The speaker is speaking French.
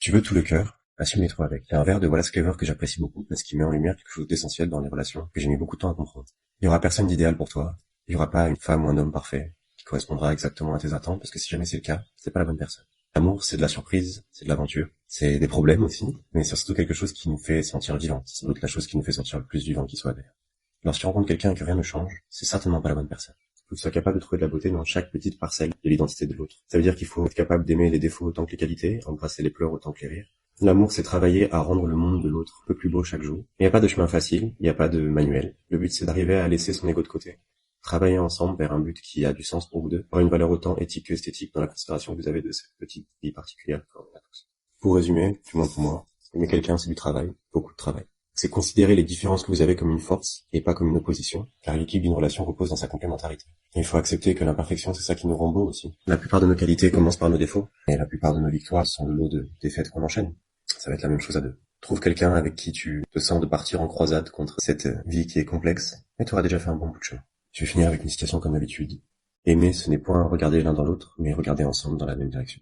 Tu veux tout le cœur, assume-les-toi avec. Il y a un vers de Wallace Cleaver que j'apprécie beaucoup parce qu'il met en lumière quelque chose d'essentiel dans les relations que j'ai mis beaucoup de temps à comprendre. Il y aura personne d'idéal pour toi. Il y aura pas une femme ou un homme parfait qui correspondra exactement à tes attentes parce que si jamais c'est le cas, c'est pas la bonne personne. L'amour, c'est de la surprise, c'est de l'aventure, c'est des problèmes aussi, mais c'est surtout quelque chose qui nous fait sentir vivants. C'est sans doute la chose qui nous fait sentir le plus vivant qui soit d'ailleurs. Lorsque tu rencontres quelqu'un et que rien ne change, c'est certainement pas la bonne personne. Il faut que tu sois capable de trouver de la beauté dans chaque petite parcelle de l'identité de l'autre. Ça veut dire qu'il faut être capable d'aimer les défauts autant que les qualités, embrasser les pleurs autant que les rires. L'amour, c'est travailler à rendre le monde de l'autre un peu plus beau chaque jour. Il n'y a pas de chemin facile, il n'y a pas de manuel. Le but, c'est d'arriver à laisser son ego de côté. Travailler ensemble vers un but qui a du sens pour vous deux, avoir une valeur autant éthique que esthétique dans la considération que vous avez de cette petite vie particulière qu'on a tous. Pour résumer, du moins pour moi, aimer quelqu'un, c'est du travail, beaucoup de travail. C'est considérer les différences que vous avez comme une force et pas comme une opposition, car l'équilibre d'une relation repose dans sa complémentarité. Et il faut accepter que l'imperfection, c'est ça qui nous rend beaux aussi. La plupart de nos qualités commencent par nos défauts, et la plupart de nos victoires sont le lot de défaites qu'on enchaîne. Ça va être la même chose à deux. Trouve quelqu'un avec qui tu te sens de partir en croisade contre cette vie qui est complexe, et tu auras déjà fait un bon bout de chemin. Je vais finir avec une citation comme d'habitude. Aimer, ce n'est point regarder l'un dans l'autre, mais regarder ensemble dans la même direction.